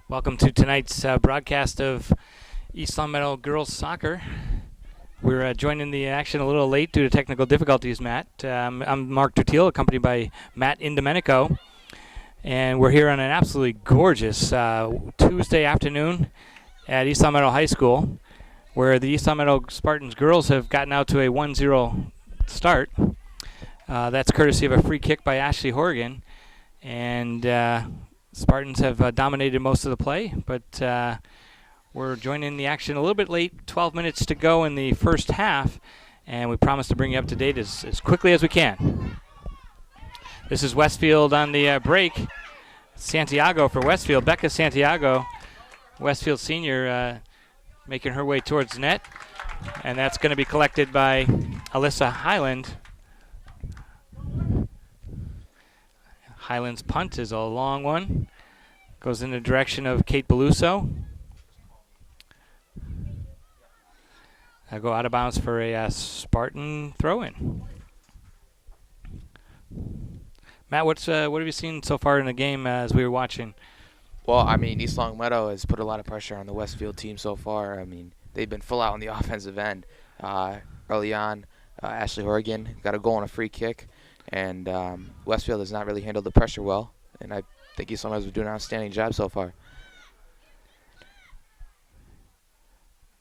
Welcome to tonight's broadcast of East Long Meadow Girls Soccer. We're joining the action a little late due to technical difficulties, Matt. I'm Mark Tertiel, accompanied by Matt Indomenico, and we're here on an absolutely gorgeous Tuesday afternoon at East Long Meadow High School, where the East Long Meadow Spartans girls have gotten out to a 1-0 start. That's courtesy of a free kick by Ashley Horgan, and Spartans have dominated most of the play, but we're joining the action a little bit late, 12 minutes to go in the first half, and we promise to bring you up to date as quickly as we can. This is Westfield on the break. Santiago for Westfield. Becca Santiago, Westfield senior, making her way towards net, and that's going to be collected by Alyssa Highland. Highland's punt is a long one. Goes in the direction of Kate Beluso. I'll go out of bounds for a Spartan throw-in. Matt, what have you seen so far in the game as we were watching? Well, I mean, East Long Meadow has put a lot of pressure on the Westfield team so far. I mean, they've been full out on the offensive end. Early on, Ashley Horgan got a goal on a free kick. And Westfield has not really handled the pressure well, and I think East Long Meadow has been doing an outstanding job so far.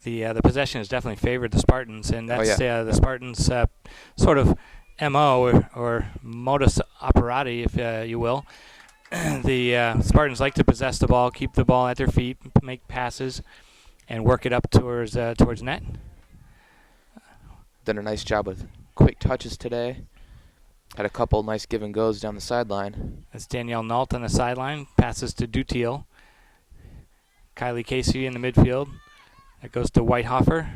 The possession has definitely favored the Spartans, and that's the Spartans' sort of MO or modus operandi, if you will. The Spartans like to possess the ball, keep the ball at their feet, make passes, and work it up towards net. Done a nice job with quick touches today. Had a couple nice give and goes down the sideline. That's Danielle Nault on the sideline. Passes to Dutiel. Kylie Casey in the midfield. That goes to Whitehofer,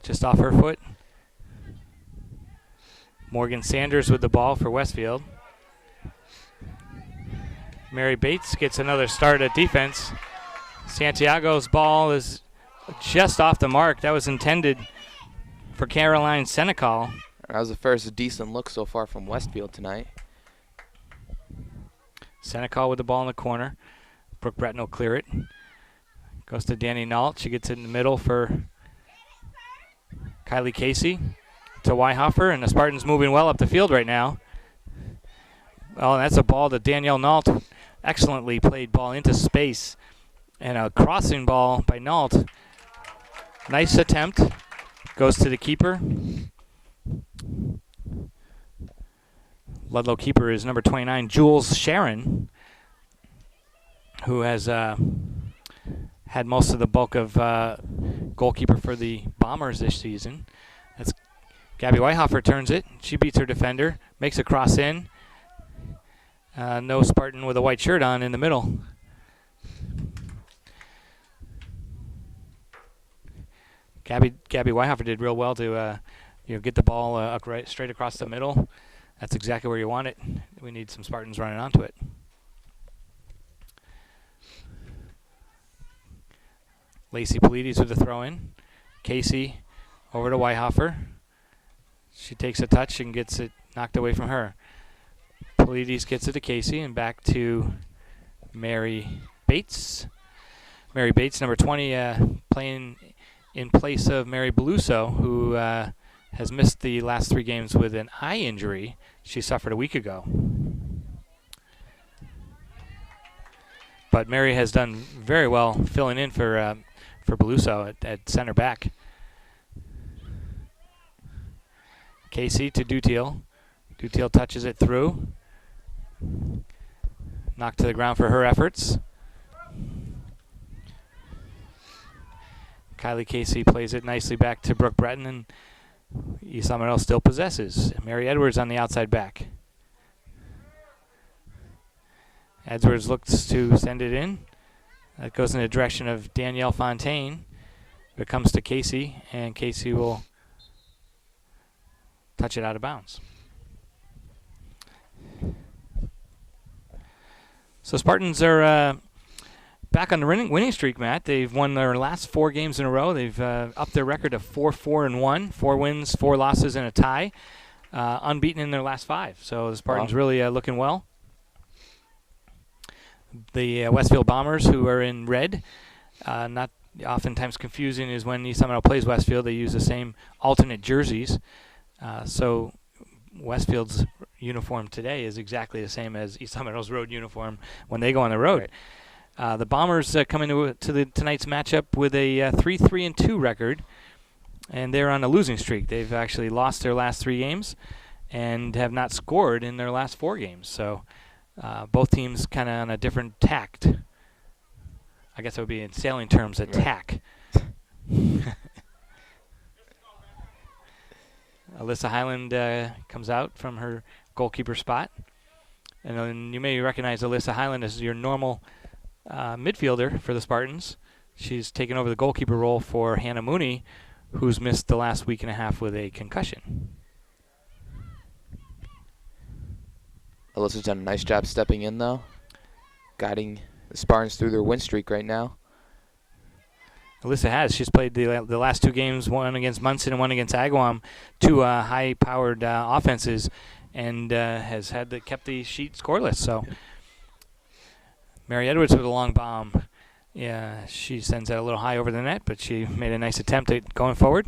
just off her foot. Morgan Sanders with the ball for Westfield. Mary Bates gets another start at defense. Santiago's ball is just off the mark. That was intended for Caroline Senecal. That was the first decent look so far from Westfield tonight. Senecal with the ball in the corner. Brooke Breton will clear it. Goes to Danny Nault. She gets it in the middle for Kylie Casey to Weihofer, and the Spartans moving well up the field right now. Oh, and that's a ball to Danielle Nault. Excellently played ball into space. And a crossing ball by Nault. Nice attempt. Goes to the keeper. Ludlow keeper is number 29, Jules Sharon, who has had most of the bulk of goalkeeper for the Bombers this season. That's Gabby Weihofer turns it. She beats her defender, makes a cross in. No Spartan with a white shirt on in the middle. Gabby Weihofer did real well to get the ball straight across the middle. That's exactly where you want it. We need some Spartans running onto it. Lacey Polides with the throw-in. Casey over to Weihofer. She takes a touch and gets it knocked away from her. Polides gets it to Casey and back to Mary Bates. Mary Bates, number 20, playing in place of Mary Beluso, who has missed the last 3 games with an eye injury she suffered a week ago. But Mary has done very well filling in for Beluso at center back. Casey to Dutiel. Dutiel touches it through. Knocked to the ground for her efforts. Kylie Casey plays it nicely back to Brooke Breton, and East Long Meadow still possesses. Mary Edwards on the outside back. Edwards looks to send it in. That goes in the direction of Danielle Fontaine. It comes to Casey, and Casey will touch it out of bounds. So Spartans are back on the winning streak, Matt. They've won their last 4 games in a row. They've upped their record to 4-4-1, 4 wins, 4 losses, and a tie. Unbeaten in their last 5. So the Spartans really looking well. the Westfield Bombers, who are in red. Not oftentimes confusing is when East Long Meadow plays Westfield, they use the same alternate jerseys. So Westfield's uniform today is exactly the same as East Long Meadow's road uniform when they go on the road. Right. The Bombers come into tonight's matchup with a 3-3-2 record, and they're on a losing streak. They've actually lost their last 3 games and have not scored in their last 4 games. So both teams kind of on a different tact. I guess it would be in sailing terms, attack. Alyssa Highland comes out from her goalkeeper spot. And then you may recognize Alyssa Highland as your normal midfielder for the Spartans. She's taken over the goalkeeper role for Hannah Mooney, who's missed the last week and a half with a concussion. Alyssa's done a nice job stepping in, though, guiding the Spartans through their win streak right now. Alyssa has. She's played the last 2 games, one against Munson and one against Agawam, 2 high-powered offenses, and has kept the sheet scoreless. So Mary Edwards with a long bomb. Yeah, she sends that a little high over the net, but she made a nice attempt at going forward.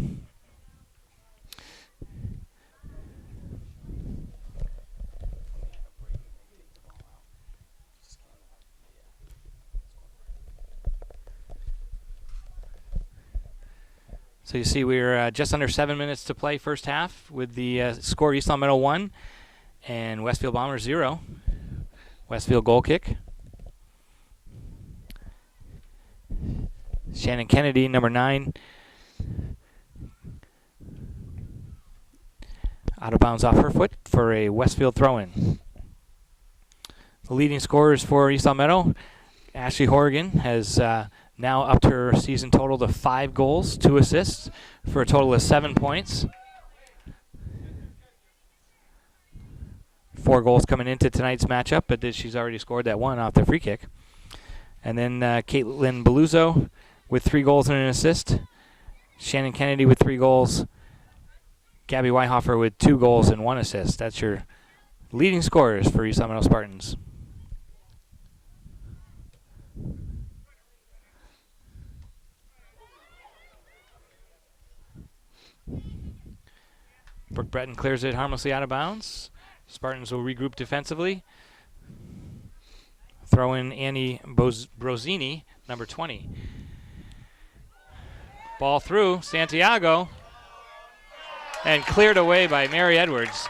So you see we're just under 7 minutes to play first half with the score East Long Meadow 1 and Westfield Bombers 0. Westfield goal kick. Shannon Kennedy, number 9. Out of bounds off her foot for a Westfield throw-in. The leading scorers for East Long Meadow, Ashley Horrigan, has now upped her season total to 5 goals, 2 assists, for a total of 7 points. 4 goals coming into tonight's matchup, but she's already scored that one off the free kick. And then Caitlin Beluzzo with 3 goals and an assist. Shannon Kennedy with 3 goals. Gabby Weihofer with 2 goals and 1 assist. That's your leading scorers for East Long Meadow Spartans. Brooke Breton clears it harmlessly out of bounds. Spartans will regroup defensively. Throw in Annie Brosini, number 20. Ball through, Santiago, and cleared away by Mary Edwards.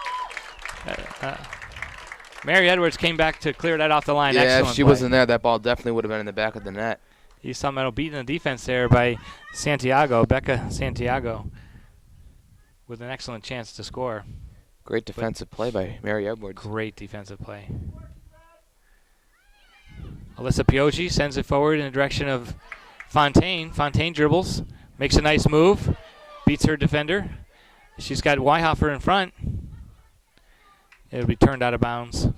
Mary Edwards came back to clear that off the line. Yeah, Excellent if she play. wasn't there, that ball definitely would have been in the back of the net. East Long Meadow beating the defense there by Santiago, Becca Santiago, with an excellent chance to score. Great defensive play by Mary Edwards. Great defensive play. Alyssa Pioggi sends it forward in the direction of Fontaine. Fontaine dribbles, makes a nice move, beats her defender. She's got Weihofer in front. It'll be turned out of bounds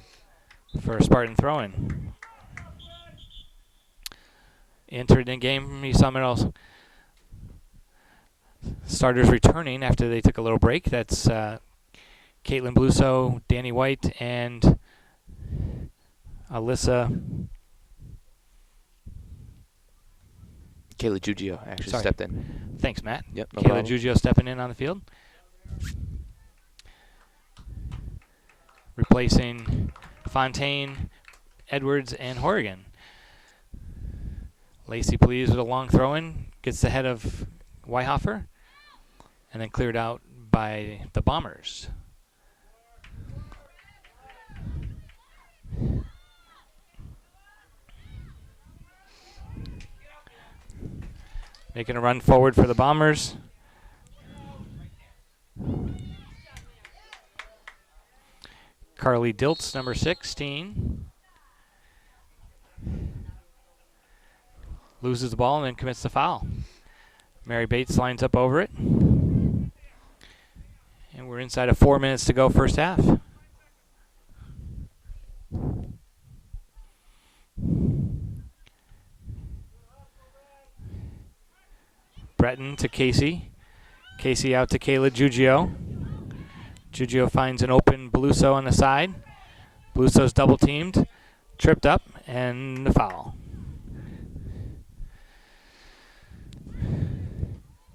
for a Spartan throw-in. Entered in game, East Long Meadow starters returning after they took a little break. That's Caitlin Bluso, Danny White, and Alyssa. Kayla Giugio actually stepped in. Thanks, Matt. Yep, no Kayla problem. Giugio stepping in on the field. Replacing Fontaine, Edwards, and Horrigan. Lacey Please with a long throw-in, gets the head of Weihofer, and then cleared out by the Bombers. Making a run forward for the Bombers. Carly Diltz, number 16. Loses the ball and then commits the foul. Mary Bates lines up over it. And we're inside of 4 minutes to go first half. Breton to Casey. Casey out to Kayla Giugio. Giugio finds an open Bluso on the side. Bluso's double teamed, tripped up, and the foul.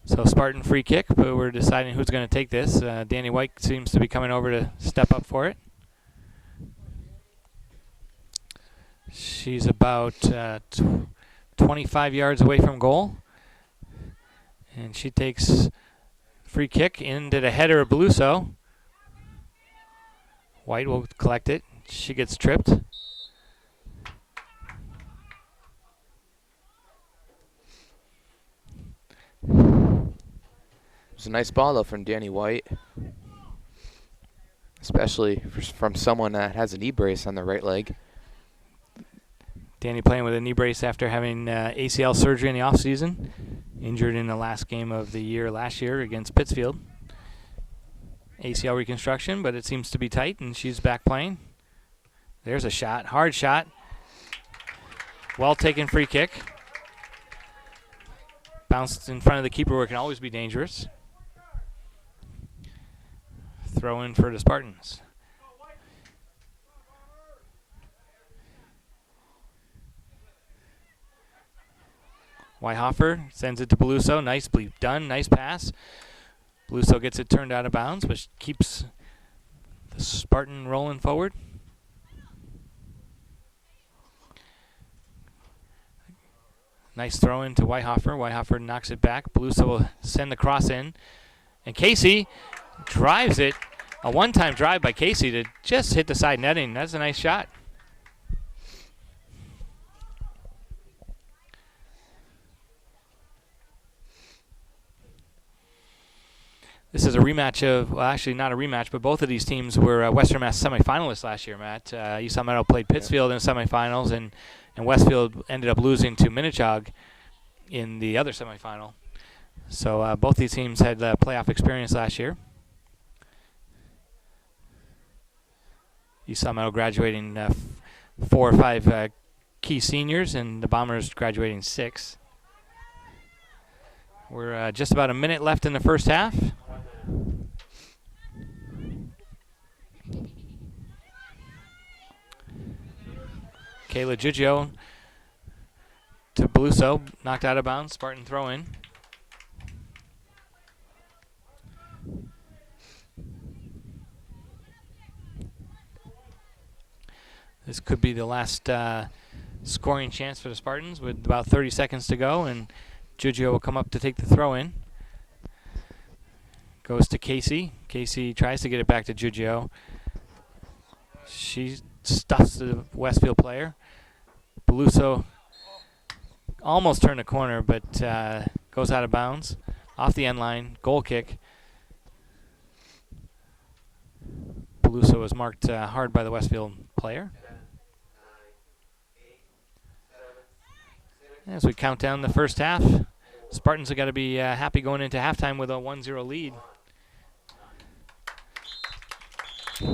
So Spartan free kick, but we're deciding who's going to take this. Danny White seems to be coming over to step up for it. She's about 25 yards away from goal. And she takes free kick into the header of Beluso. White will collect it. She gets tripped. It was a nice ball, though, from Danny White. Especially from someone that has a knee brace on the right leg. Danny playing with a knee brace after having ACL surgery in the offseason. Injured in the last game of the year last year against Pittsfield. ACL reconstruction, but it seems to be tight, and she's back playing. There's a shot. Hard shot. Well taken free kick. Bounced in front of the keeper where it can always be dangerous. Throw in for the Spartans. Weihoffer sends it to Beluso. Nice bleep done. Nice pass. Beluso gets it turned out of bounds, but keeps the Spartan rolling forward. Nice throw in to Weihoffer. Weihoffer knocks it back. Beluso will send the cross in. And Casey drives it. A one-time drive by Casey to just hit the side netting. That's a nice shot. This is a rematch of, well, actually not a rematch, but both of these teams were Western Mass semifinalists last year, Matt. East Meadow played Pittsfield in the semifinals, and Westfield ended up losing to Minnechaug in the other semifinal. So both these teams had playoff experience last year. East Meadow graduating 4 or 5 key seniors, and the Bombers graduating 6. We're just about a minute left in the first half. Kayla Giggio to Beluso, knocked out of bounds. Spartan throw in. This could be the last scoring chance for the Spartans with about 30 seconds to go, and Giggio will come up to take the throw in. Goes to Casey. Casey tries to get it back to Giggio. She stuffs the Westfield player. Beluso almost turned the corner, but goes out of bounds. Off the end line. Goal kick. Beluso was marked hard by the Westfield player. As we count down the first half, Spartans have got to be happy going into halftime with a 1-0 lead.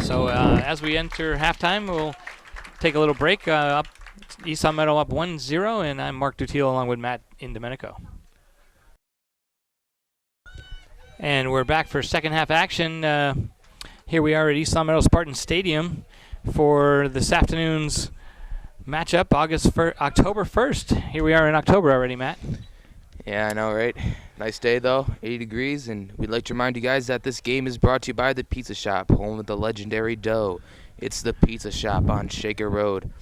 So as we enter halftime, we'll take a little break. East Meadow up 1-0, and I'm Mark Dutiel along with Matt Indomenico. And we're back for second half action. Here we are at East Meadow Spartan Stadium for this afternoon's matchup, October 1st. Here we are in October already, Matt. Yeah, I know, right? Nice day, though, 80 degrees, and we'd like to remind you guys that this game is brought to you by the Pizza Shop, home of the legendary dough. It's the Pizza Shop on Shaker Road.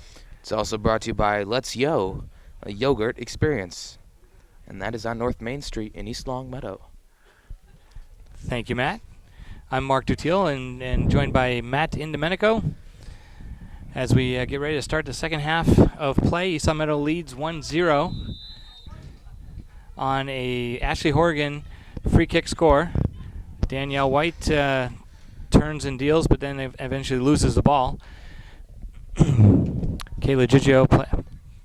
It's also brought to you by Let's Yo, a yogurt experience, and that is on North Main Street in East Longmeadow. Thank you, Matt. I'm Mark Dutiel, and joined by Matt Indomenico. As we get ready to start the second half of play, East Meadow leads 1-0 on a Ashley Horgan free kick score. Danielle White turns and deals, but then eventually loses the ball. Kayla Giggio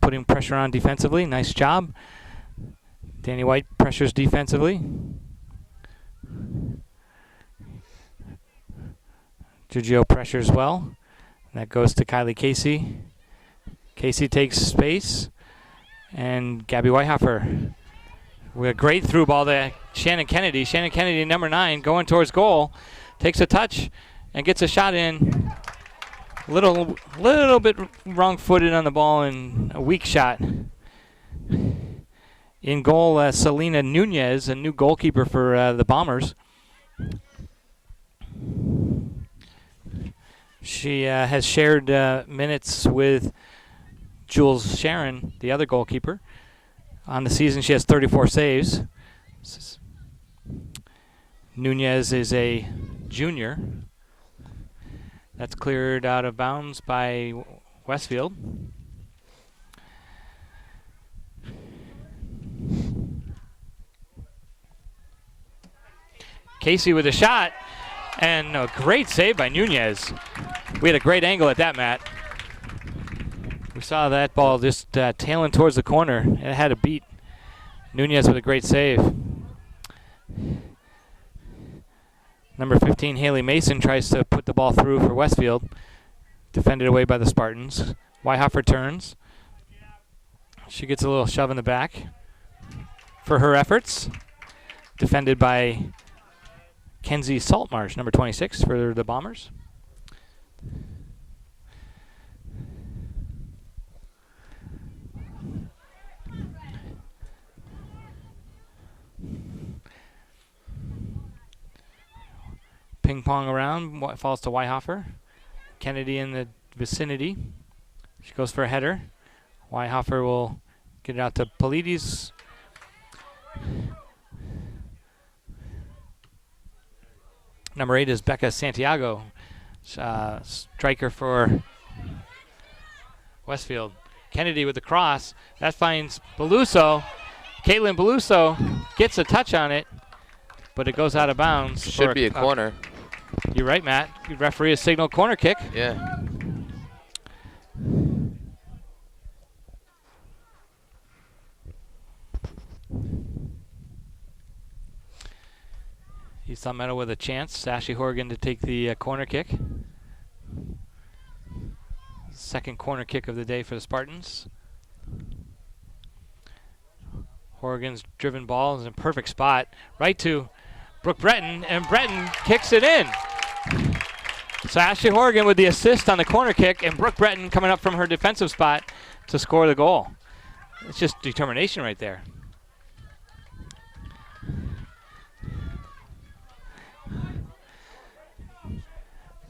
putting pressure on defensively. Nice job. Danny White pressures defensively. Giggio pressures well. That goes to Kylie Casey. Casey takes space. And Gabby Weihoffer with a great through ball to Shannon Kennedy. Shannon Kennedy, number 9, going towards goal. Takes a touch and gets a shot in. Little bit wrong-footed on the ball and a weak shot. In goal, Selena Nunez, a new goalkeeper for the Bombers. She has shared minutes with Jules Sharon, the other goalkeeper. On the season, she has 34 saves. Nunez is a junior. That's cleared out of bounds by Westfield. Casey with a shot, and a great save by Nunez. We had a great angle at that, Matt. We saw that ball just tailing towards the corner. It had a beat. Nunez with a great save. Number 15, Haley Mason, tries to put the ball through for Westfield. Defended away by the Spartans. Weihoffer turns. She gets a little shove in the back for her efforts. Defended by Kenzie Saltmarsh, number 26, for the Bombers. Ping pong around, falls to Weihoffer. Kennedy in the vicinity. She goes for a header. Weihoffer will get it out to Polides. Number 8 is Becca Santiago, striker for Westfield. Kennedy with the cross. That finds Beluso. Caitlin Beluso gets a touch on it, but it goes out of bounds. Should be a corner. You're right, Matt. The referee has signaled corner kick. Yeah. East Long Meadow with a chance. Ashley Horgan to take the corner kick. Second corner kick of the day for the Spartans. Horgan's driven ball is in a perfect spot. Right to Brooke Breton, and Breton kicks it in. So Ashley Horgan with the assist on the corner kick, and Brooke Breton coming up from her defensive spot to score the goal. It's just determination right there.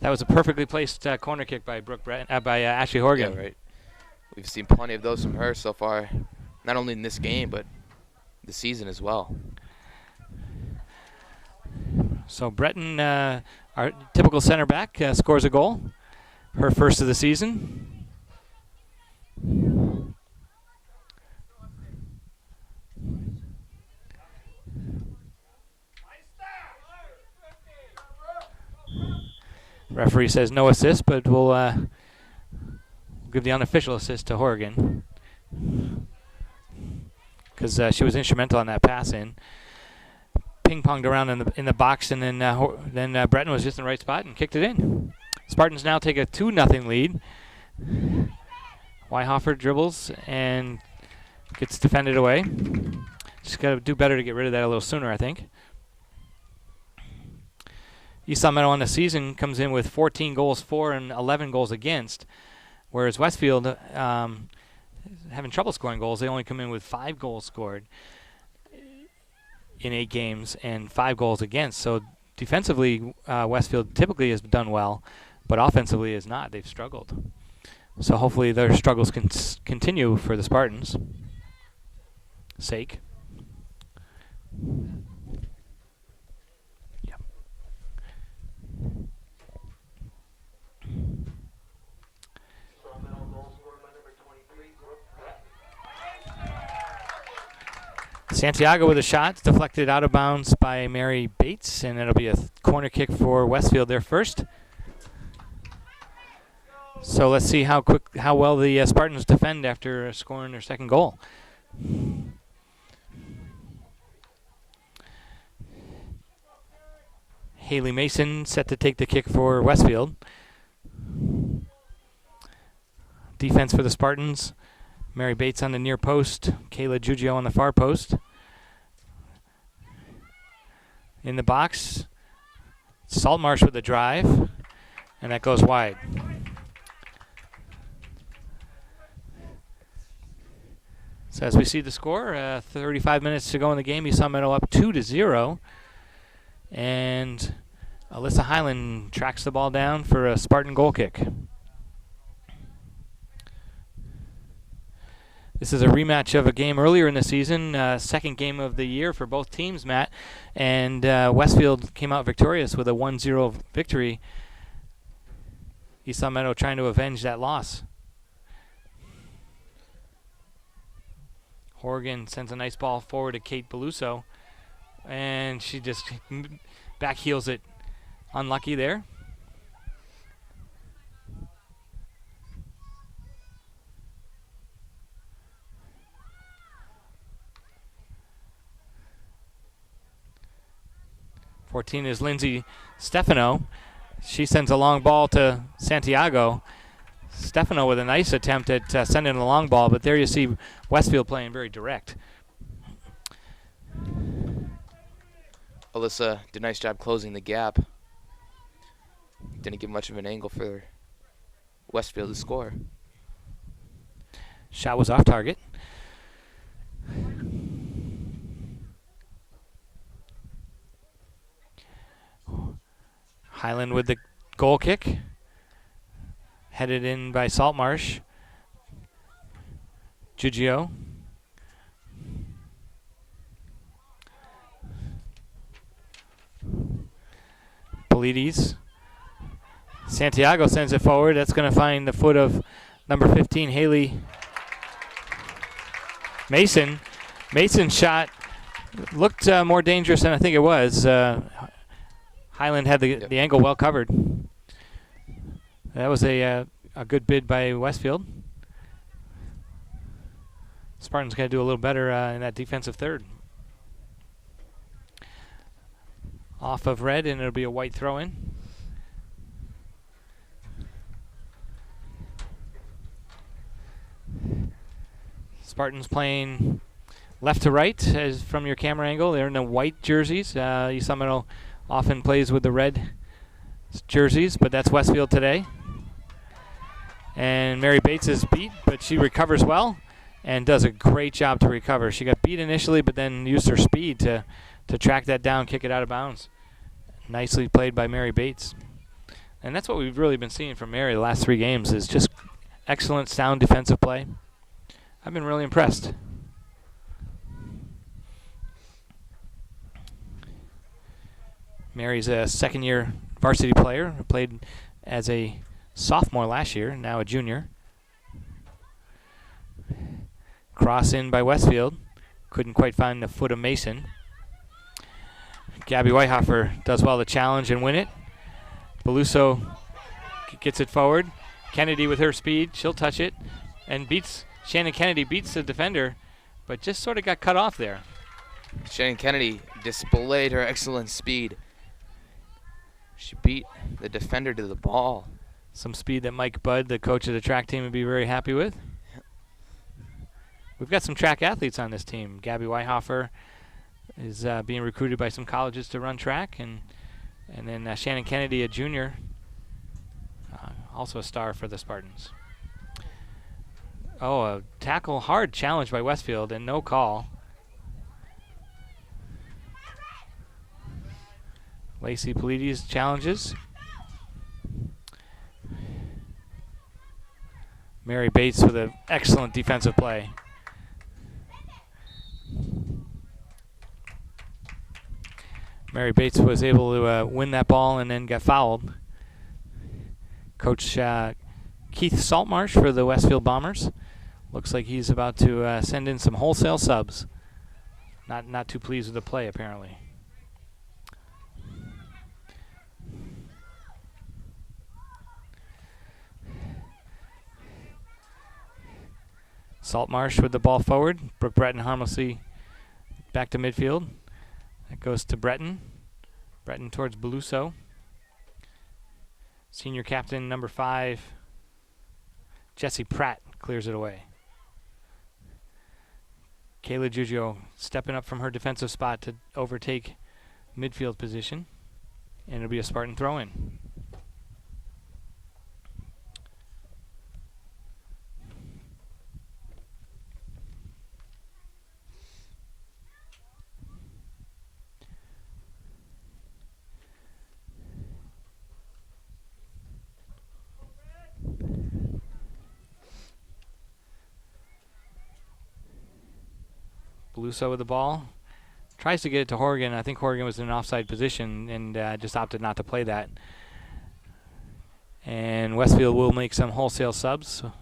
That was a perfectly placed corner kick by by Ashley Horgan. Yeah, right. We've seen plenty of those from her so far, not only in this game, but the season as well. So Breton, our typical center back, scores a goal. Her first of the season. Referee says no assist, but we'll give the unofficial assist to Horgan because she was instrumental in that pass in. Ping-ponged around in the box, and then Breton was just in the right spot and kicked it in. Spartans now take a 2-0 lead. Weihoffer dribbles and gets defended away. Just got to do better to get rid of that a little sooner, I think. East Long Meadow on the season comes in with 14 goals for and 11 goals against, whereas Westfield having trouble scoring goals. They only come in with 5 goals scored in 8 games and 5 goals against. So defensively, Westfield typically has done well, but offensively is not. They've struggled. So hopefully their struggles can continue for the Spartans' sake. Yep. Santiago with a shot. It's deflected out of bounds by Mary Bates, and it'll be a corner kick for Westfield there first. So let's see how well the Spartans defend after scoring their second goal. Haley Mason set to take the kick for Westfield. Defense for the Spartans. Mary Bates on the near post. Kayla Giugio on the far post. In the box, Saltmarsh with the drive, and that goes wide. So as we see the score, 35 minutes to go in the game. East Long Meadow up 2-0. And Alyssa Highland tracks the ball down for a Spartan goal kick. This is a rematch of a game earlier in the season, second game of the year for both teams, Matt. And Westfield came out victorious with a 1-0 victory. East Long Meadow trying to avenge that loss. Horgan sends a nice ball forward to Kate Beluso, and she just back heels it. Unlucky there. #14 is Lindsay Stefano. She sends a long ball to Santiago. Stefano with a nice attempt at sending a long ball, but there you see Westfield playing very direct. Alyssa did a nice job closing the gap. Didn't give much of an angle for Westfield to score. Shot was off target. Highland with the goal kick. Headed in by Saltmarsh. Giugio. Polides. Santiago sends it forward. That's going to find the foot of number 15, Haley Mason. Mason's shot looked more dangerous than I think it was. Highland had the angle well covered. That was a good bid by Westfield. Spartans got to do a little better in that defensive third. Off of red, and it'll be a white throw-in. Spartans playing left to right as from your camera angle. They're in the white jerseys. East Long Meadow often plays with the red jerseys, but that's Westfield today. And Mary Bates is beat, but she recovers well and does a great job to recover. She got beat initially, but then used her speed to track that down, kick it out of bounds. Nicely played by Mary Bates. And that's what we've really been seeing from Mary the last 3 games is just excellent, sound defensive play. I've been really impressed. Mary's a second-year varsity player, played as a sophomore last year, now a junior. Cross in by Westfield. Couldn't quite find the foot of Mason. Gabby Whitehofer does well to challenge and win it. Beluso gets it forward. Kennedy with her speed, she'll touch it and Shannon Kennedy beats the defender, but just sort of got cut off there. Shannon Kennedy displayed her excellent speed. She beat the defender to the ball. Some speed that Mike Budd, the coach of the track team, would be very happy with. We've got some track athletes on this team. Gabby Whitehofer is being recruited by some colleges to run track, and then Shannon Kennedy, a junior, also a star for the Spartans. Oh, a tackle hard challenge by Westfield and no call. Lacey Polides challenges. Mary Bates with an excellent defensive play. Mary Bates was able to win that ball and then got fouled. Coach Keith Saltmarsh for the Westfield Bombers. Looks like he's about to send in some wholesale subs. Not too pleased with the play, apparently. Saltmarsh with the ball forward. Brooke Breton harmlessly back to midfield. That goes to Breton. Breton towards Beluso. Senior captain number 5, Jesse Pratt, clears it away. Kayla Giugio stepping up from her defensive spot to overtake midfield position. And it'll be a Spartan throw-in. Beluso with the ball. Tries to get it to Horgan. I think Horgan was in an offside position and just opted not to play that. And Westfield will make some wholesale subs. So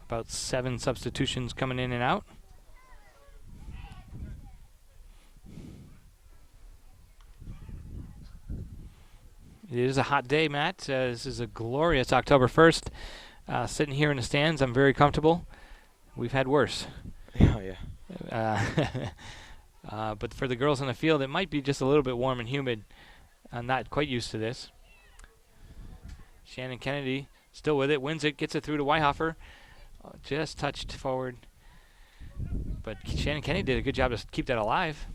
about 7 substitutions coming in and out. It is a hot day, Matt. This is a glorious October 1st. Sitting here in the stands, I'm very comfortable. We've had worse. Oh, yeah. But for the girls on the field, it might be just a little bit warm and humid. I'm not quite used to this. Shannon Kennedy still with it, wins it, gets it through to Weihofer. Just touched forward. But Shannon Kennedy did a good job to keep that alive.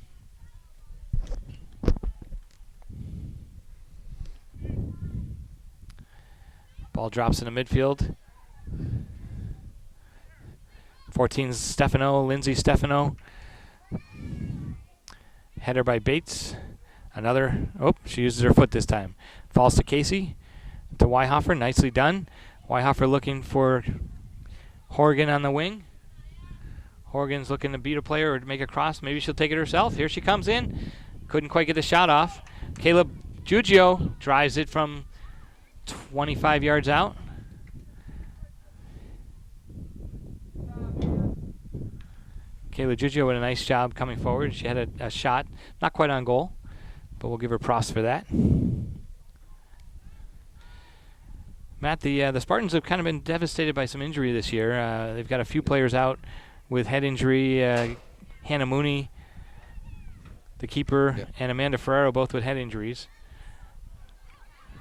Ball drops in the midfield. 14's Stefano, Lindsay Stefano. Header by Bates. Another, she uses her foot this time. Falls to Casey, to Weihofer, nicely done. Weihofer looking for Horgan on the wing. Horgan's looking to beat a player or to make a cross. Maybe she'll take it herself. Here she comes in. Couldn't quite get the shot off. Caleb Giugio drives it from 25 yards out. Kayla Giugio with a nice job coming forward. She had a shot, not quite on goal, but we'll give her props for that. Matt, the Spartans have kind of been devastated by some injury this year. They've got a few players out with head injury. Hannah Mooney, the keeper, and Amanda Ferrero both with head injuries.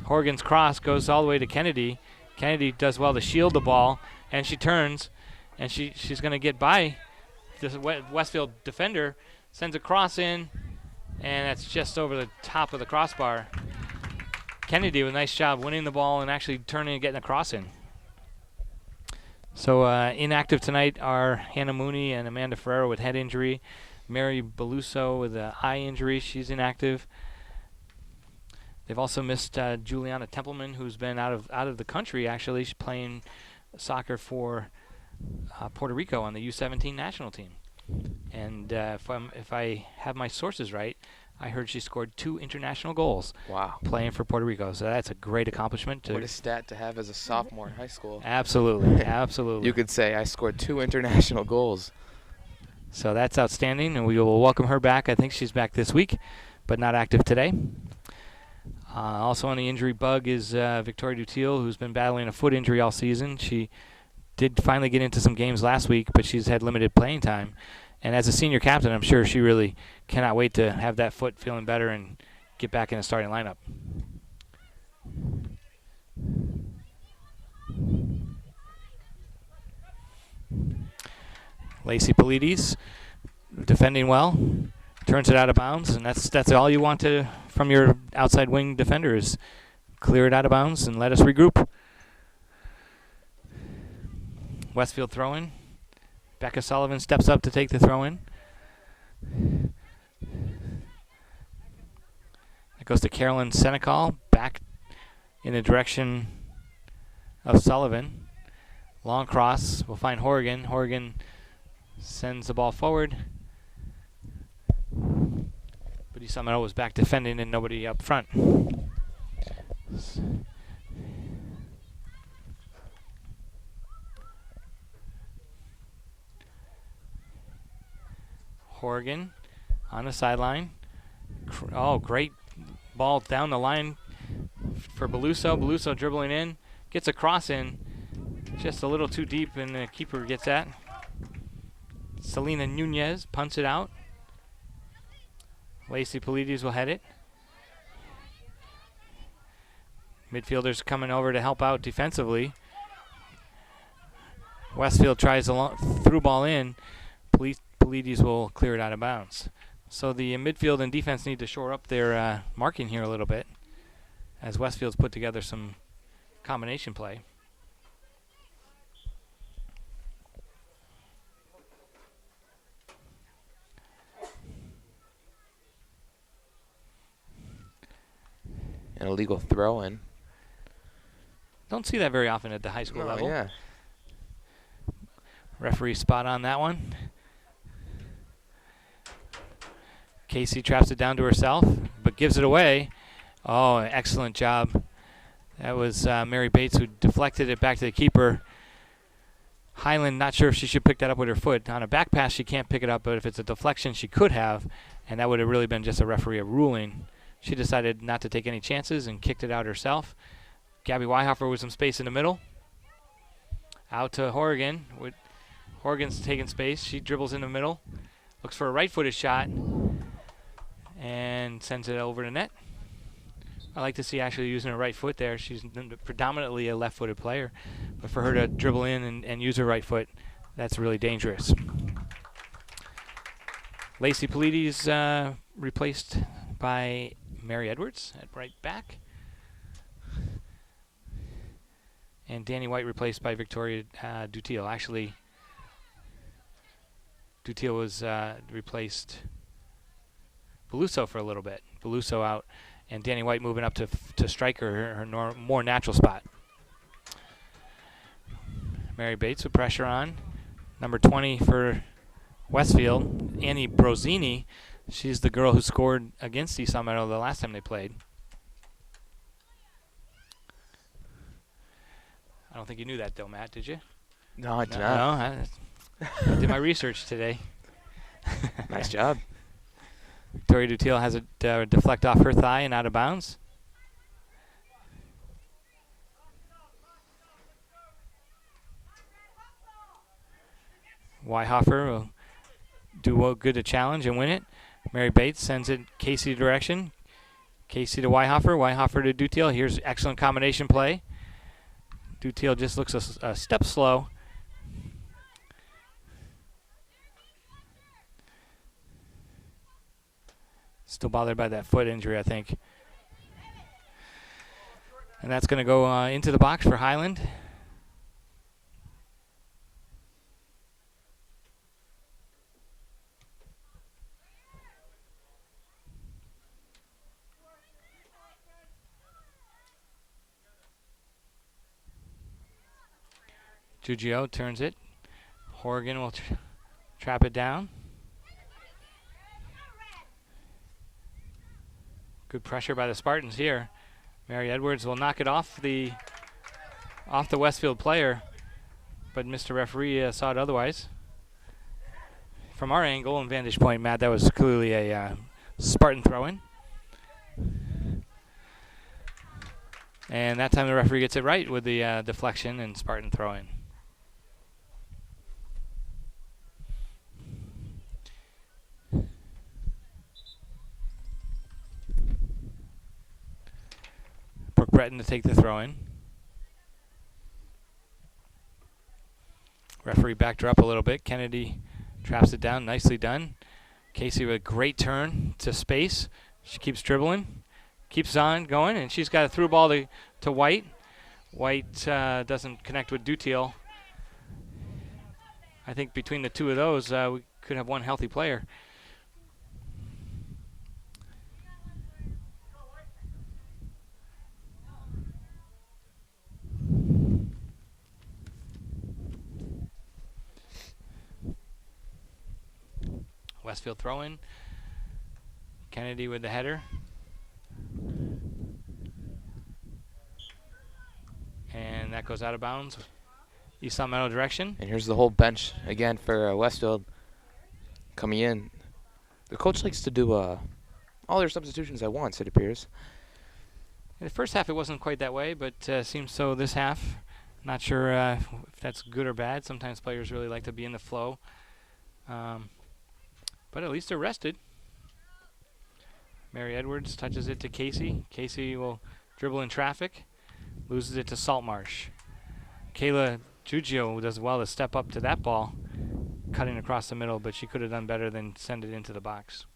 Horgan's cross goes all the way to Kennedy. Kennedy does well to shield the ball, and she turns, and she's going to get by this Westfield defender, sends a cross in, and that's just over the top of the crossbar. Kennedy with a nice job winning the ball and actually turning and getting a cross in. So inactive tonight are Hannah Mooney and Amanda Ferrero with head injury. Mary Beluso with an eye injury. She's inactive. They've also missed Juliana Templeman, who's been out of the country, actually. She's playing soccer for Puerto Rico on the U17 national team. And if I have my sources right, I heard she scored 2 international goals. Wow. Playing for Puerto Rico. So that's a great accomplishment. What a stat to have as a sophomore in high school. Absolutely. Absolutely. You could say I scored 2 international goals. So that's outstanding, and we will welcome her back. I think she's back this week, but not active today. Also on the injury bug is Victoria Dutil, who's been battling a foot injury all season. She did finally get into some games last week, but she's had limited playing time. And as a senior captain, I'm sure she really cannot wait to have that foot feeling better and get back in the starting lineup. Lacey Polides defending well, turns it out of bounds, and that's all you want from your outside wing defender is clear it out of bounds and let us regroup. Westfield throw-in. Becca Sullivan steps up to take the throw-in. It goes to Carolyn Senecal, back in the direction of Sullivan. Long cross. We'll find Horgan. Horgan sends the ball forward. But Isamaro was back defending and nobody up front. Horgan on the sideline. Great ball down the line for Beluso. Beluso dribbling in. Gets a cross in. Just a little too deep, and the keeper gets that. Selena Nunez punts it out. Lacey Polides will head it. Midfielders coming over to help out defensively. Westfield tries a through ball in. Polides will clear it out of bounds. So the midfield and defense need to shore up their marking here a little bit as Westfield's put together some combination play. An illegal throw-in. Don't see that very often at the high school level. Yeah. Referee spot on that one. Casey traps it down to herself, but gives it away. Oh, excellent job. That was Mary Bates who deflected it back to the keeper. Highland, not sure if she should pick that up with her foot. On a back pass, she can't pick it up, but if it's a deflection, she could have, and that would have really been just a referee ruling. She decided not to take any chances and kicked it out herself. Gabby Weihofer with some space in the middle. Out to Horrigan. Horrigan's taking space. She dribbles in the middle. Looks for a right-footed shot and sends it over the net. I like to see Ashley using her right foot there. She's predominantly a left-footed player. But for her to dribble in and use her right foot, that's really dangerous. Lacey Polides replaced by Mary Edwards at right back. And Danny White replaced by Victoria Dutiel. Actually, Dutiel was replaced Beluso for a little bit. Beluso out. And Danny White moving up to striker, her more natural spot. Mary Bates with pressure on. Number 20 for Westfield, Annie Brozini. She's the girl who scored against East Long Meadow the last time they played. I don't think you knew that, though, Matt, did you? No, I did not. No, I did my research today. Nice job. Victoria Dutiel has it deflect off her thigh and out of bounds. Weihofer will do good to challenge and win it. Mary Bates sends it Casey direction. Casey to Weihofer. Weihofer to Dutiel. Here's excellent combination play. Dutiel just looks a step slow. Still bothered by that foot injury, I think. And that's going to go into the box for Highland. Giugio turns it. Horrigan will trap it down. Good pressure by the Spartans here. Mary Edwards will knock it off the Westfield player, but Mr. Referee saw it otherwise. From our angle and vantage point, Matt, that was clearly a Spartan throw-in. And that time the referee gets it right with the deflection and Spartan throw-in. Brooke Breton to take the throw-in. Referee backed her up a little bit. Kennedy traps it down. Nicely done. Casey with a great turn to space. She keeps dribbling. Keeps on going, and she's got a through ball to White. White doesn't connect with Dutiel. I think between the two of those, we could have one healthy player. Westfield throw-in. Kennedy with the header. And that goes out of bounds. East Long Meadow direction. And here's the whole bench again for Westfield coming in. The coach likes to do all their substitutions at once, it appears. In the first half, it wasn't quite that way, but seems so this half. Not sure if that's good or bad. Sometimes players really like to be in the flow. But at least they're rested. Mary Edwards touches it to Casey. Casey will dribble in traffic. Loses it to Saltmarsh. Kayla Giugio does well to step up to that ball, cutting across the middle, but she could have done better than send it into the box.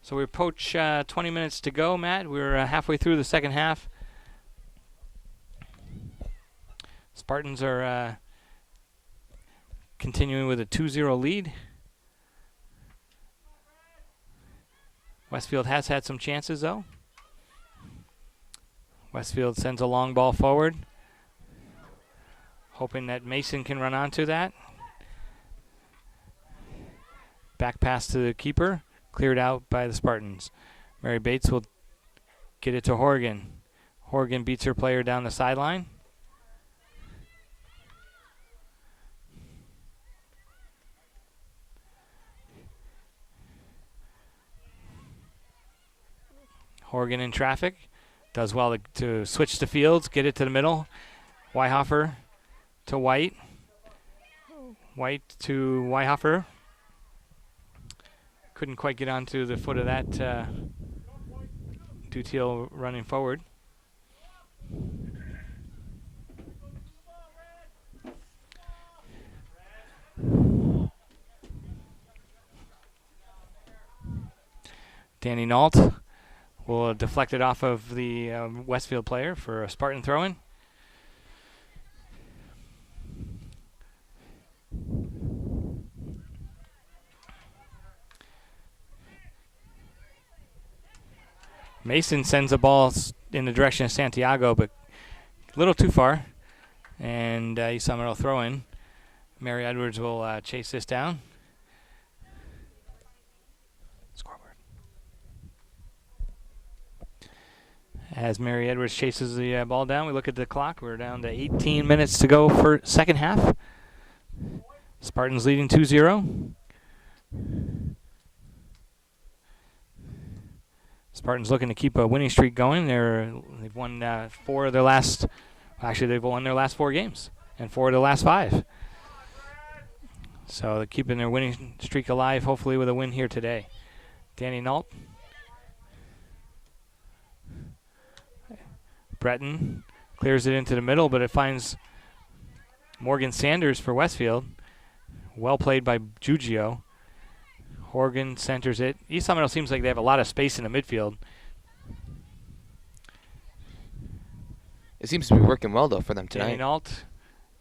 So we approach 20 minutes to go, Matt. We're halfway through the second half. Spartans are continuing with a 2-0 lead. Westfield has had some chances, though. Westfield sends a long ball forward, hoping that Mason can run onto that. Back pass to the keeper. cleared out by the Spartans. Mary Bates will get it to Horgan. Horgan beats her player down the sideline. Horgan in traffic. Does well to switch the fields, get it to the middle. Weihofer to White. White to Weihofer. Couldn't quite get onto the foot of that Dutiel running forward. Danny Nault will deflect it off of the Westfield player for a Spartan throw-in. Mason sends the ball in the direction of Santiago, but a little too far. And East Long Meadow throw-in. Mary Edwards will chase this down. Scoreboard. As Mary Edwards chases the ball down, we look at the clock. We're down to 18 minutes to go for second half. Spartans leading 2-0. Spartans looking to keep a winning streak going. They've won four of their last. Actually, they've won their last 4 games and 4 of the last 5. So they're keeping their winning streak alive. Hopefully, with a win here today. Danny Nault, Breton clears it into the middle, but it finds Morgan Sanders for Westfield. Well played by Giugio. Horgan centers it. East Long Meadow seems like they have a lot of space in the midfield. It seems to be working well, though, for them tonight. Danny Nault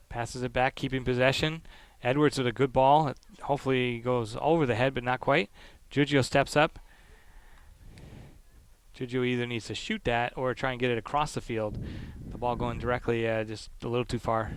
passes it back, keeping possession. Edwards with a good ball. It hopefully goes over the head, but not quite. Giugio steps up. Giugio either needs to shoot that or try and get it across the field. The ball going directly just a little too far.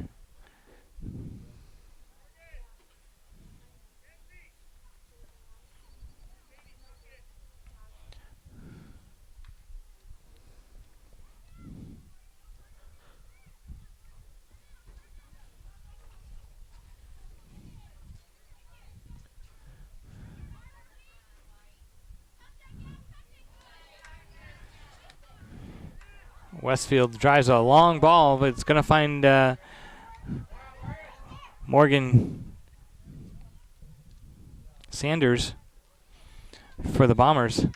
Westfield drives a long ball, but it's going to find Morgan Sanders for the Bombers.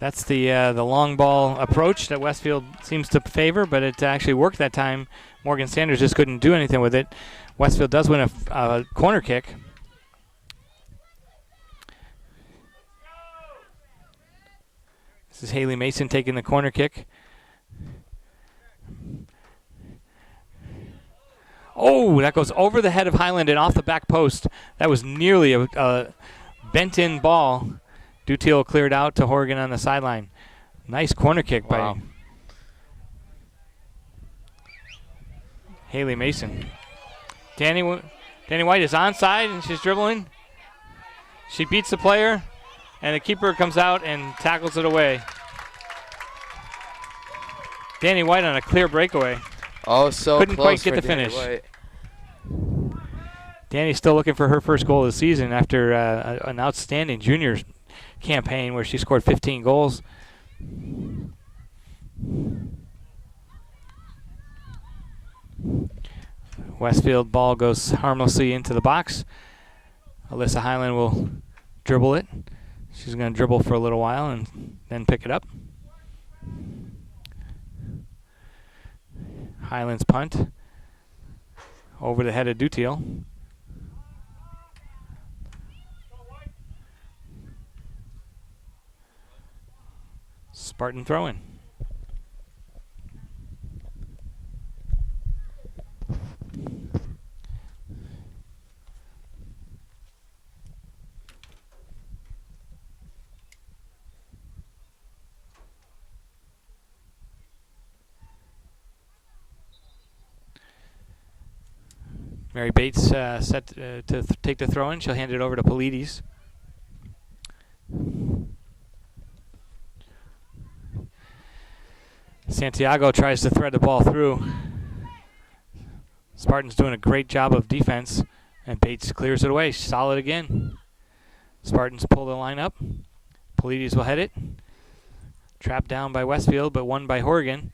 That's the long ball approach that Westfield seems to favor, but it actually worked that time. Morgan Sanders just couldn't do anything with it. Westfield does win a corner kick. This is Haley Mason taking the corner kick. Oh, that goes over the head of Highland and off the back post. That was nearly a bent-in ball. Dutiel cleared out to Horgan on the sideline. Nice corner kick by Haley Mason. Danny White is onside, and she's dribbling. She beats the player, and the keeper comes out and tackles it away. Danny White on a clear breakaway. Oh, so couldn't close quite get for the Danny finish. White. Danny's still looking for her first goal of the season after an outstanding junior campaign where she scored 15 goals. Westfield ball goes harmlessly into the box. Alyssa Highland will dribble it. She's going to dribble for a little while and then pick it up. Highland's punt over the head of Dutiel. Spartan throw-in. Mary Bates set to take the throw-in. She'll hand it over to Polides. Santiago tries to thread the ball through. Spartans doing a great job of defense, and Bates clears it away. Solid again. Spartans pull the line up. Polides will head it. Trapped down by Westfield, but won by Horgan.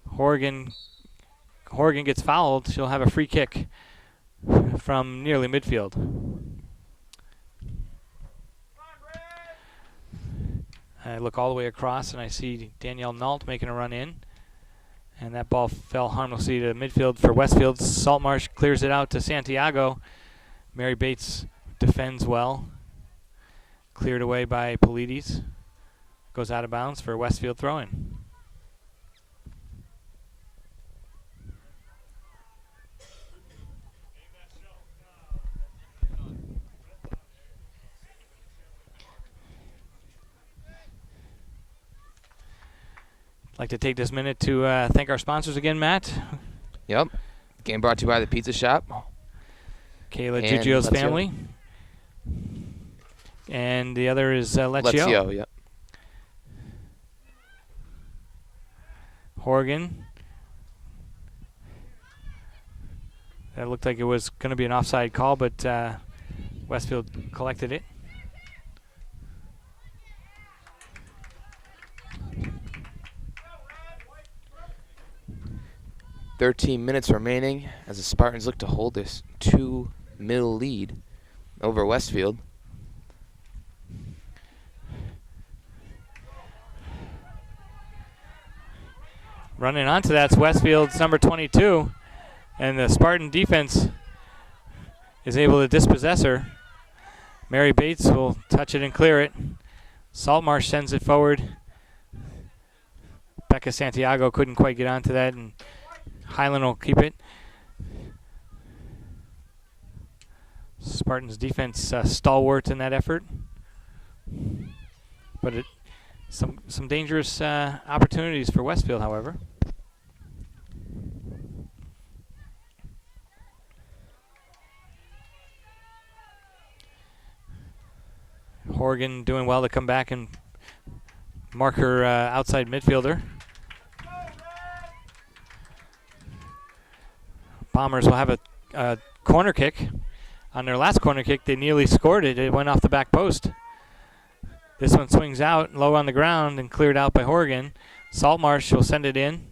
Horgan gets fouled. She'll have a free kick from nearly midfield. I look all the way across, and I see Danielle Nault making a run in. And that ball fell harmlessly to midfield for Westfield. Saltmarsh clears it out to Santiago. Mary Bates defends well. Cleared away by Polides. Goes out of bounds for Westfield throw-in. I'd like to take this minute to thank our sponsors again, Matt. Yep. Game brought to you by the Pizza Shop. Kayla Giggio's family. And the other is Leccio. Leccio, yep. Horgan. That looked like it was going to be an offside call, but Westfield collected it. "13 minutes remaining as the Spartans look to hold this 2-0 lead over Westfield. Running onto that's Westfield's number 22, and the Spartan defense is able to dispossess her. Mary Bates will touch it and clear it. Saltmarsh sends it forward. Becca Santiago couldn't quite get onto that, and Highland will keep it. Spartans defense stalwart in that effort, but some dangerous opportunities for Westfield, however. Horgan doing well to come back and mark her outside midfielder. Bombers will have a corner kick. On their last corner kick, they nearly scored it. It went off the back post. This one swings out low on the ground and cleared out by Horgan. Saltmarsh will send it in.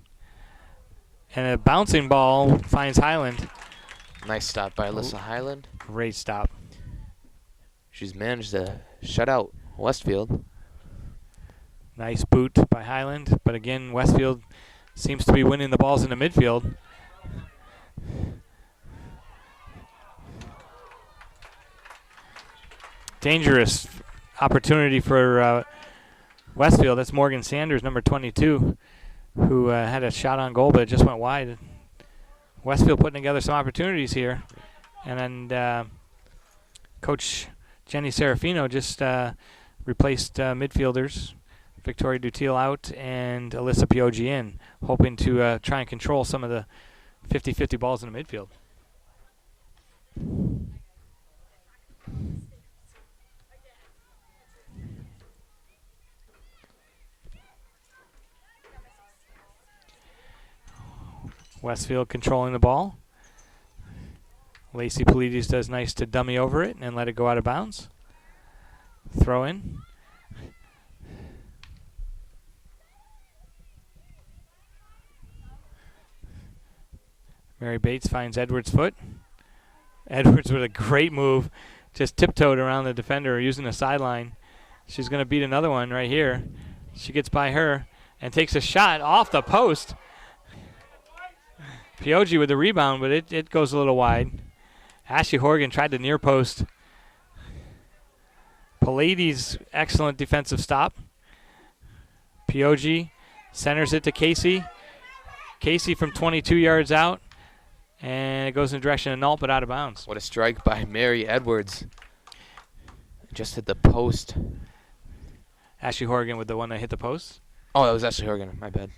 And a bouncing ball finds Highland. Nice stop by Alyssa Highland. Great stop. She's managed to shut out Westfield. Nice boot by Highland. But again, Westfield seems to be winning the balls in the midfield. Dangerous opportunity for Westfield. That's Morgan Sanders, number 22, who had a shot on goal, but it just went wide. Westfield putting together some opportunities here. And then Coach Jenny Serafino just replaced midfielders, Victoria Dutil out and Alyssa Pioggi in, hoping to try and control some of the 50-50 balls in the midfield. Westfield controlling the ball. Lacey Polides does nice to dummy over it and let it go out of bounds. Throw in. Mary Bates finds Edwards' foot. Edwards with a great move. Just tiptoed around the defender using the sideline. She's going to beat another one right here. She gets by her and takes a shot off the post. Pioggi with the rebound, but it goes a little wide. Ashley Horgan tried the near post. Polides, excellent defensive stop. Pioggi centers it to Casey. Casey from 22 yards out. And it goes in the direction of Nault, but out of bounds. What a strike by Mary Edwards. Just hit the post. Ashley Horgan with the one that hit the post. Oh, that was Ashley Horgan. My bad.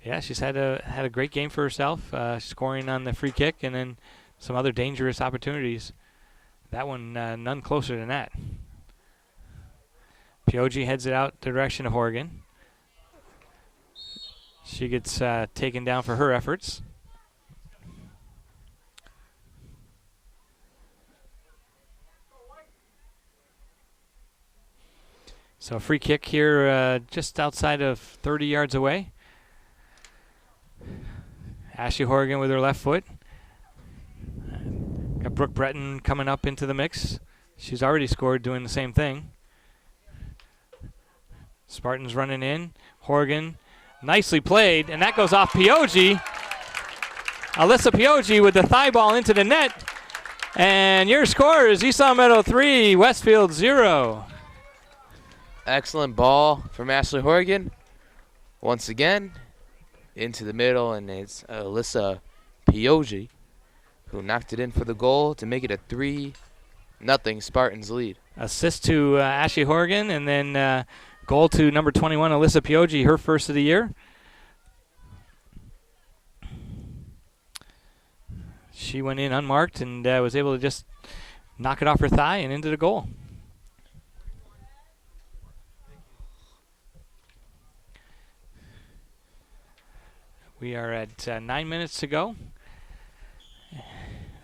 Yeah, she's had a great game for herself, scoring on the free kick and then some other dangerous opportunities. That one, none closer than that. Pioji heads it out the direction of Horgan. She gets taken down for her efforts. So a free kick here just outside of 30 yards away. Ashley Horgan with her left foot. Got Brooke Breton coming up into the mix. She's already scored doing the same thing. Spartans running in. Horgan, nicely played, and that goes off Pioji. Alyssa Pioji with the thigh ball into the net. And your score is East Long Meadow 3, Westfield 0. Excellent ball from Ashley Horgan. Once again, into the middle, and it's Alyssa Pioji who knocked it in for the goal to make it a 3-0 Spartans lead. Assist to Ashley Horgan, and then goal to number 21, Alyssa Pioji, her first of the year. She went in unmarked and was able to just knock it off her thigh and into the goal. We are at 9 minutes to go.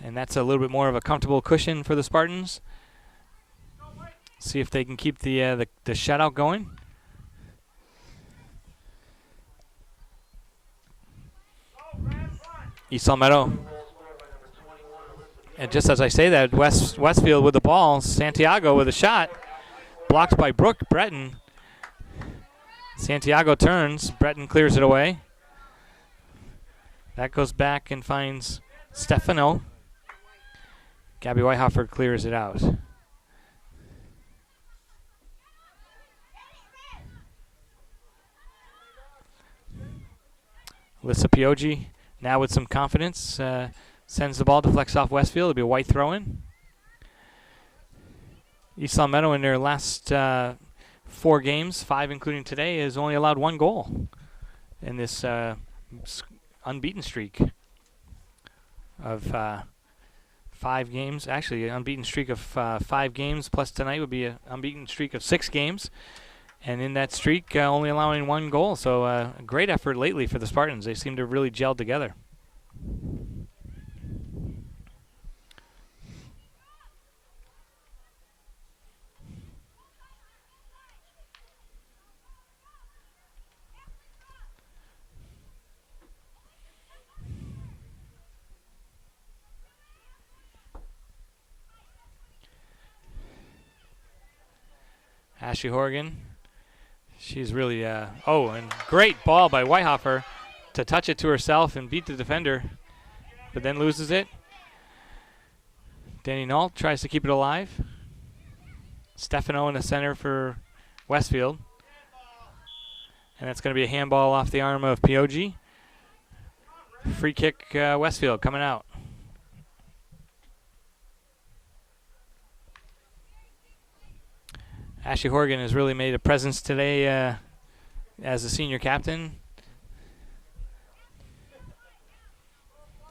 And that's a little bit more of a comfortable cushion for the Spartans. See if they can keep the shutout going. East Long Meadow. And just as I say that, Westfield with the ball. Santiago with a shot. Blocked by Brooke Breton. Santiago turns. Breton clears it away. That goes back and finds Stefano. Gabby Whitehofer clears it out. Alyssa Pioji now with some confidence sends the ball, deflects off Westfield. It'll be a white throw-in. East Long Meadow in their last 4 games, 5 including today, has only allowed 1 goal in this unbeaten streak of 5 games. Actually, an unbeaten streak of 5 games, plus tonight would be an unbeaten streak of 6 games. And in that streak, only allowing 1 goal. So a great effort lately for the Spartans. They seem to have really gelled together. Ashley Horgan. She's really, and great ball by Whitehofer to touch it to herself and beat the defender, but then loses it. Danny Nault tries to keep it alive. Stefano in the center for Westfield. And that's going to be a handball off the arm of Pioji. Free kick, Westfield coming out. Ashley Horgan has really made a presence today as a senior captain.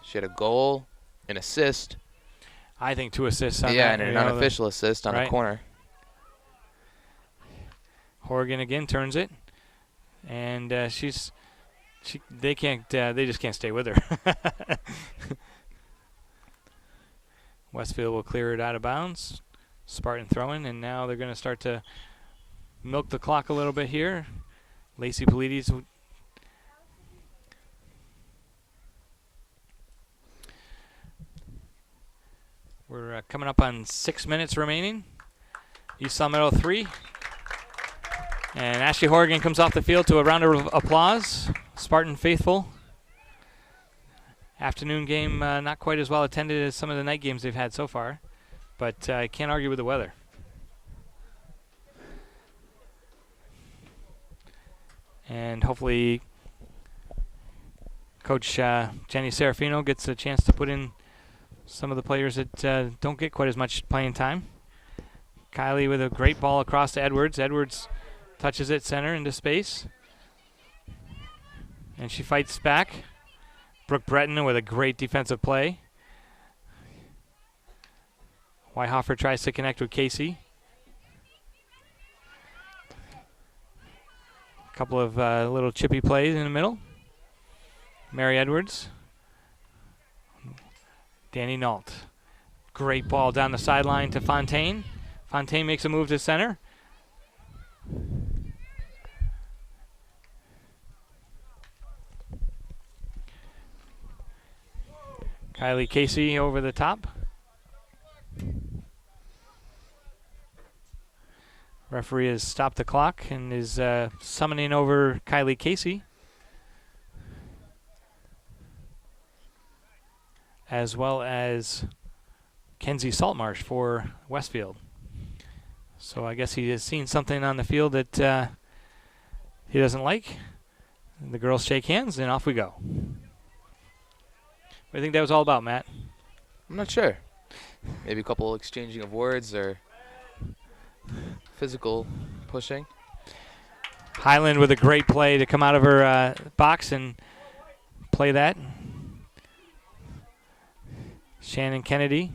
She had a goal, an assist. I think 2 assists on that. Yeah, and an unofficial assist on a corner. Horgan again turns it, and they just can't stay with her. Westfield will clear it out of bounds. Spartan throwing, and now they're going to start to milk the clock a little bit here. Lacey Polides. We're coming up on 6 minutes remaining. East Long Meadow 3. And Ashley Horgan comes off the field to a round of applause. Spartan faithful. Afternoon game not quite as well attended as some of the night games they've had so far. But I can't argue with the weather. And hopefully Coach Jenny Serafino gets a chance to put in some of the players that don't get quite as much playing time. Kylie with a great ball across to Edwards. Edwards touches it center into space. And she fights back. Brooke Breton with a great defensive play. Whitehofer tries to connect with Casey. Couple of little chippy plays in the middle. Mary Edwards. Danny Nault. Great ball down the sideline to Fontaine. Fontaine makes a move to center. Kylie Casey over the top. Referee has stopped the clock and is summoning over Kylie Casey, as well as Kenzie Saltmarsh for Westfield. So I guess he has seen something on the field that he doesn't like. And the girls shake hands and off we go. What do you think that was all about, Matt? I'm not sure. Maybe a couple exchanging of words or physical pushing. Highland with a great play to come out of her box and play that. Shannon Kennedy.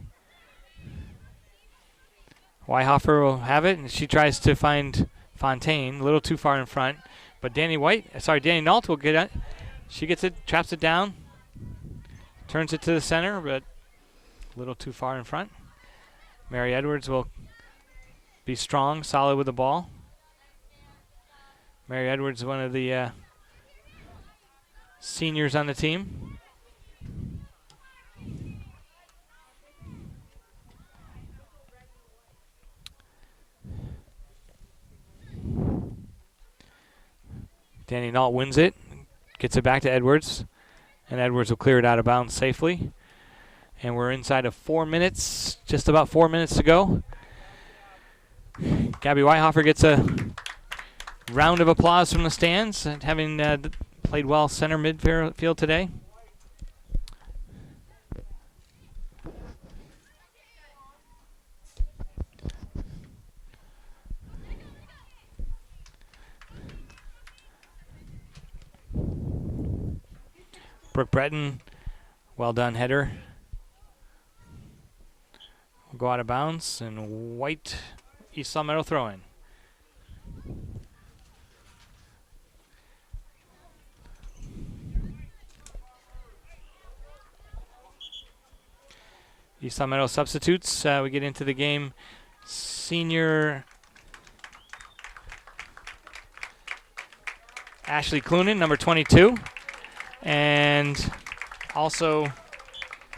Weihoffer will have it, and she tries to find Fontaine, a little too far in front. But Danny Nault will get it. She gets it, traps it down, turns it to the center, but a little too far in front. Mary Edwards will be strong, solid with the ball. Mary Edwards, one of the seniors on the team. Danny Nault wins it, gets it back to Edwards, and Edwards will clear it out of bounds safely. And we're inside of 4 minutes, just about 4 minutes to go. Gabby Weihoffer gets a round of applause from the stands, having played well center midfield today. Brooke Breton, well done header. Will go out of bounds, and White East Salmedo throw in. East Salmedo substitutes. We get into the game. Senior Ashley Clunan, number 22. And also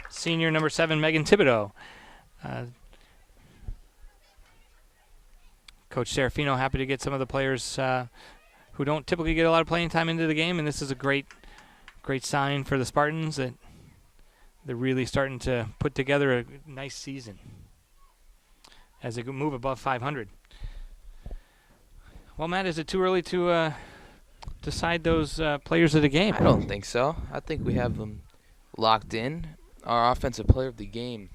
senior number 7, Megan Thibodeau. Coach Serafino happy to get some of the players who don't typically get a lot of playing time into the game, and this is a great sign for the Spartans that they're really starting to put together a nice season as they move above 500. Well, Matt, is it too early to decide those players of the game? I don't think so. I think we have them locked in. Our offensive player of the game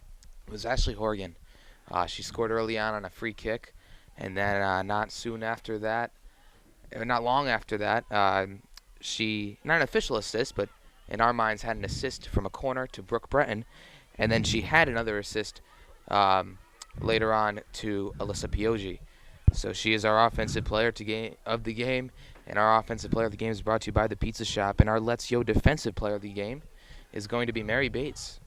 was Ashley Horgan. She scored early on a free kick, and then not long after that, she, not an official assist, but in our minds had an assist from a corner to Brooke Breton, and then she had another assist later on to Alyssa Pioggi. So she is our offensive player of the game, and our offensive player of the game is brought to you by the Pizza Shop, and our Let's Yo defensive player of the game is going to be Mary Bates.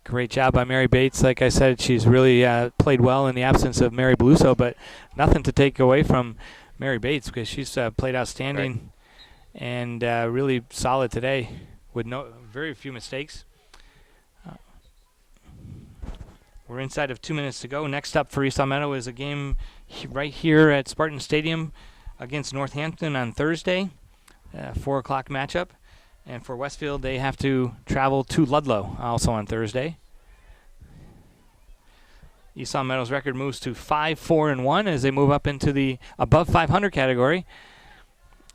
Great job by Mary Bates. Like I said, she's really played well in the absence of Mary Beluso, but nothing to take away from Mary Bates because she's played outstanding and really solid today with very few mistakes. We're inside of 2 minutes to go. Next up for East Salmedo is a game right here at Spartan Stadium against Northampton on Thursday, 4 o'clock matchup. And for Westfield, they have to travel to Ludlow also on Thursday. East Salmedo's record moves to 5-4-1 as they move up into the above 500 category.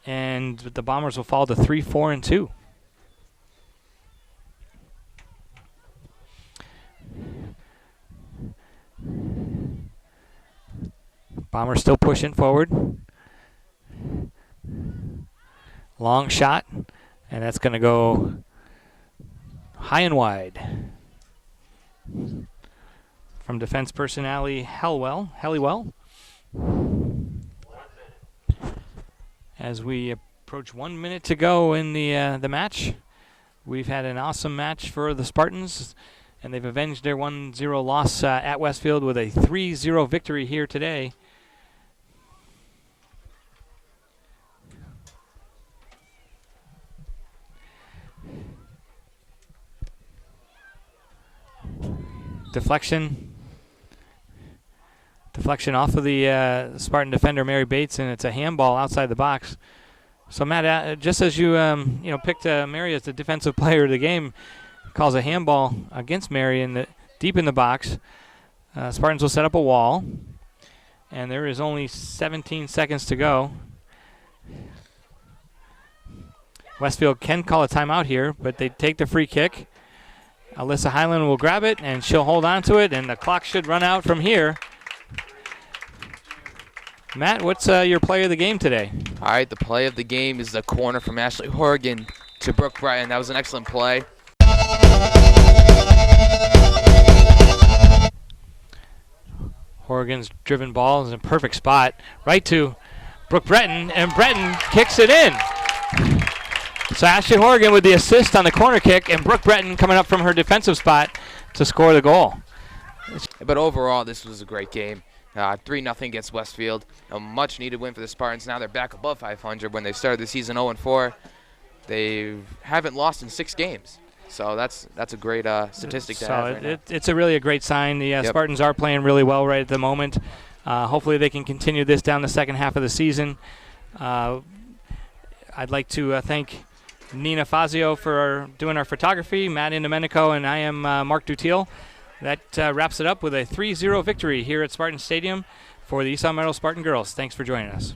And the Bombers will fall to 3-4-2. Bombers still pushing forward. Long shot, and that's going to go high and wide. From defense person Allie Helliwell. as we approach 1 minute to go in the match. We've had an awesome match for the Spartans, and they've avenged their 1-0 loss at Westfield with a 3-0 victory here today. Deflection off of the Spartan defender, Mary Bates, and it's a handball outside the box. So Matt, just as you picked Mary as the defensive player of the game, calls a handball against Mary deep in the box. Spartans will set up a wall, and there is only 17 seconds to go. Westfield can call a timeout here, but they take the free kick. Alyssa Highland will grab it, and she'll hold on to it, and the clock should run out from here. Matt, what's your play of the game today? All right, the play of the game is the corner from Ashley Horgan to Brooke Breton. That was an excellent play. Horgan's driven ball is in a perfect spot, right to Brooke Breton, and Breton kicks it in. So Ashley Horgan with the assist on the corner kick, and Brooke Breton coming up from her defensive spot to score the goal. But overall, this was a great game. 3-0 against Westfield. A much-needed win for the Spartans. Now they're back above 500 when they started the season 0-4. They haven't lost in 6 games. So that's a great statistic to have right now. It's a great sign. The Spartans are playing really well right at the moment. Hopefully they can continue this down the second half of the season. I'd like to thank Nina Fazio for doing our photography, Matt Indomenico, and I am Mark Dutiel. That wraps it up with a 3-0 victory here at Spartan Stadium for the East Meadow Spartan girls. Thanks for joining us.